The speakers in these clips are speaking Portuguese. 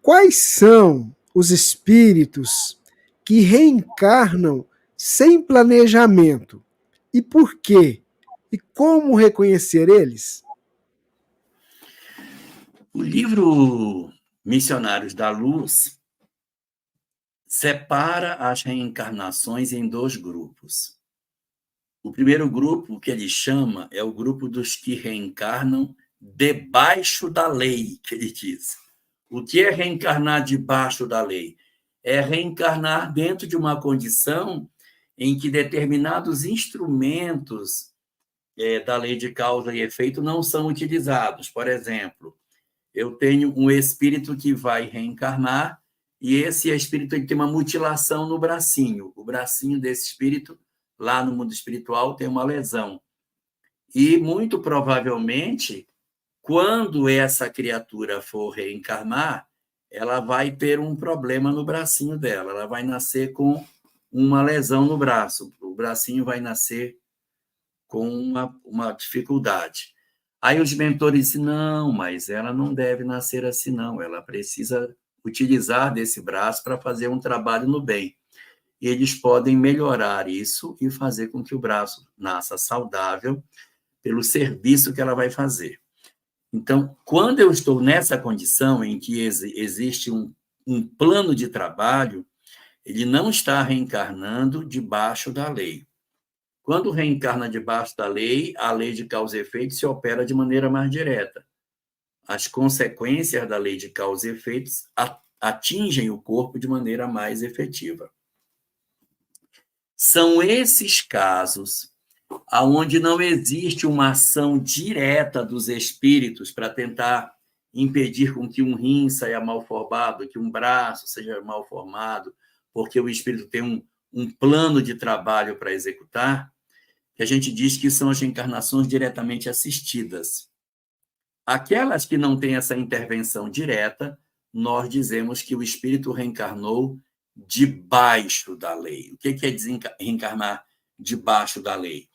Quais são os espíritos que reencarnam sem planejamento? E por quê? E como reconhecer eles? O livro Missionários da Luz separa as reencarnações em dois grupos. O primeiro grupo, que ele chama, é o grupo dos que reencarnam debaixo da lei, que ele diz. O que é reencarnar debaixo da lei? É reencarnar dentro de uma condição em que determinados instrumentos da lei de causa e efeito não são utilizados. Por exemplo, eu tenho um espírito que vai reencarnar e esse espírito ele tem uma mutilação no bracinho. O bracinho desse espírito, lá no mundo espiritual, tem uma lesão. E, muito provavelmente, quando essa criatura for reencarnar, ela vai ter um problema no bracinho dela. Ela vai nascer com uma lesão no braço. O bracinho vai nascer com uma dificuldade. Aí os mentores dizem, não, mas ela não deve nascer assim, não. Ela precisa utilizar desse braço para fazer um trabalho no bem. E eles podem melhorar isso e fazer com que o braço nasça saudável pelo serviço que ela vai fazer. Então, quando eu estou nessa condição em que existe um plano de trabalho, ele não está reencarnando debaixo da lei. Quando reencarna debaixo da lei, a lei de causa e efeito se opera de maneira mais direta. As consequências da lei de causa e efeitos atingem o corpo de maneira mais efetiva. São esses casos onde não existe uma ação direta dos espíritos para tentar impedir com que um rim saia mal formado, que um braço seja mal formado, porque o espírito tem um plano de trabalho para executar, que a gente diz que são as reencarnações diretamente assistidas. Aquelas que não têm essa intervenção direta, nós dizemos que o espírito reencarnou debaixo da lei. O que é reencarnar debaixo da lei?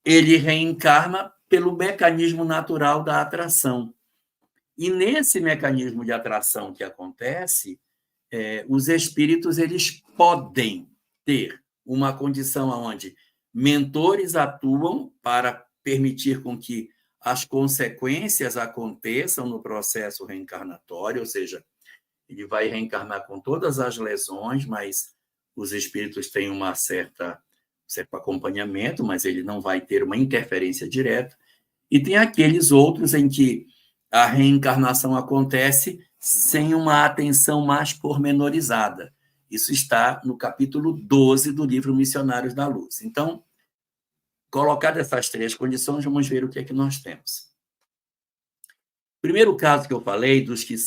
Ele reencarna pelo mecanismo natural da atração. E nesse mecanismo de atração que acontece, os espíritos eles podem ter uma condição onde mentores atuam para permitir com que as consequências aconteçam no processo reencarnatório, ou seja, ele vai reencarnar com todas as lesões, mas os espíritos têm um certo acompanhamento, mas ele não vai ter uma interferência direta. E tem aqueles outros em que a reencarnação acontece sem uma atenção mais pormenorizada. Isso está no capítulo 12 do livro Missionários da Luz. Então, colocadas essas três condições, vamos ver o que é que nós temos. O primeiro caso que eu falei, dos que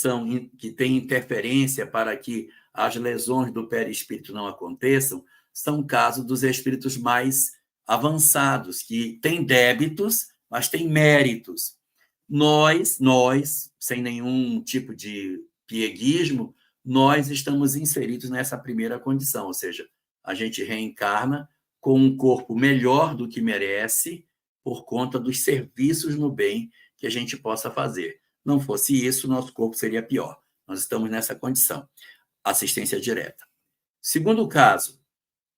têm interferência para que as lesões do perispírito não aconteçam, são casos dos espíritos mais avançados, que têm débitos, mas têm méritos. Nós, sem nenhum tipo de pieguismo, nós estamos inseridos nessa primeira condição, ou seja, a gente reencarna com um corpo melhor do que merece por conta dos serviços no bem que a gente possa fazer. Não fosse isso, nosso corpo seria pior. Nós estamos nessa condição. Assistência direta. Segundo caso,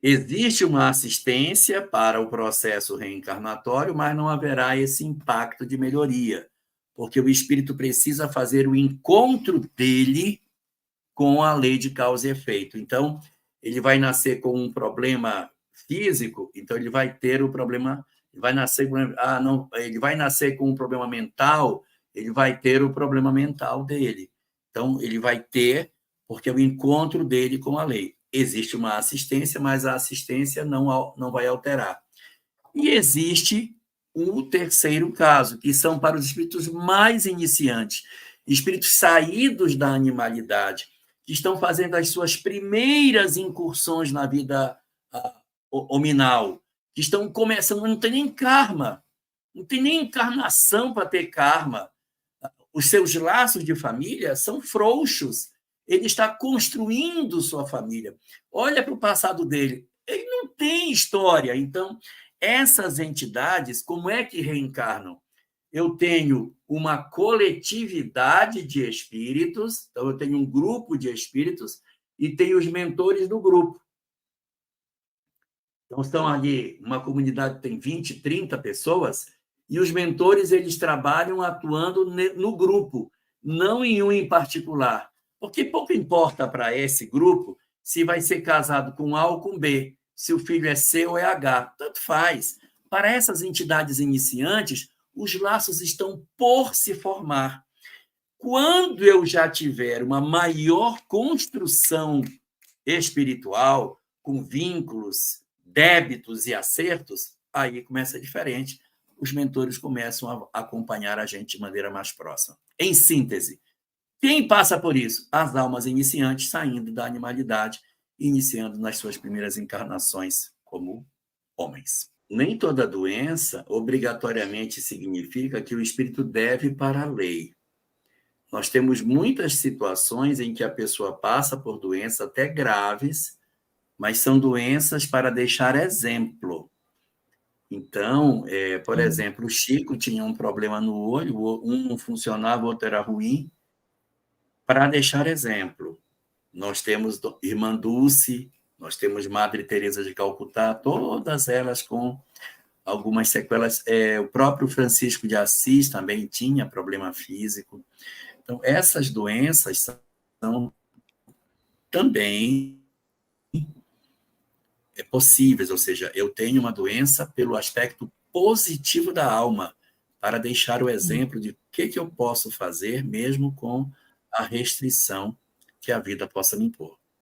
existe uma assistência para o processo reencarnatório, mas não haverá esse impacto de melhoria, porque o espírito precisa fazer o encontro dele com a lei de causa e efeito. Então, ele vai nascer com um problema físico, então ele vai ter o problema, ele vai nascer com um problema mental, ele vai ter o problema mental dele. Então, ele vai ter, porque é o encontro dele com a lei. Existe uma assistência, mas a assistência não vai alterar. E existe o terceiro caso, que são para os espíritos mais iniciantes, espíritos saídos da animalidade, que estão fazendo as suas primeiras incursões na vida hominal, que estão começando, não tem nem karma, não tem nem encarnação para ter karma. Os seus laços de família são frouxos. Ele está construindo sua família. Olha para o passado dele. Ele não tem história. Então, essas entidades, como é que reencarnam? eu tenho uma coletividade de espíritos, então eu tenho um grupo de espíritos e tenho os mentores do grupo. Então, estão ali, uma comunidade que tem 20, 30 pessoas, e os mentores eles trabalham atuando no grupo, não em um em particular. Porque pouco importa para esse grupo se vai ser casado com A ou com B, se o filho é C ou é H, tanto faz. Para essas entidades iniciantes, os laços estão por se formar. Quando eu já tiver uma maior construção espiritual, com vínculos, débitos e acertos, aí começa diferente. Os mentores começam a acompanhar a gente de maneira mais próxima. Em síntese, quem passa por isso? As almas iniciantes saindo da animalidade, iniciando nas suas primeiras encarnações como homens. Nem toda doença obrigatoriamente significa que o espírito deve para a lei. Nós temos muitas situações em que a pessoa passa por doenças até graves, mas são doenças para deixar exemplo. Então, por exemplo, o Chico tinha um problema no olho, um não funcionava, o outro era ruim, para deixar exemplo. Nós temos Irmã Dulce, nós temos Madre Teresa de Calcutá, todas elas com algumas sequelas. O próprio Francisco de Assis também tinha problema físico. Então, essas doenças são também possíveis, ou seja, eu tenho uma doença pelo aspecto positivo da alma, para deixar o exemplo de o que eu posso fazer, mesmo com a restrição que a vida possa me impor.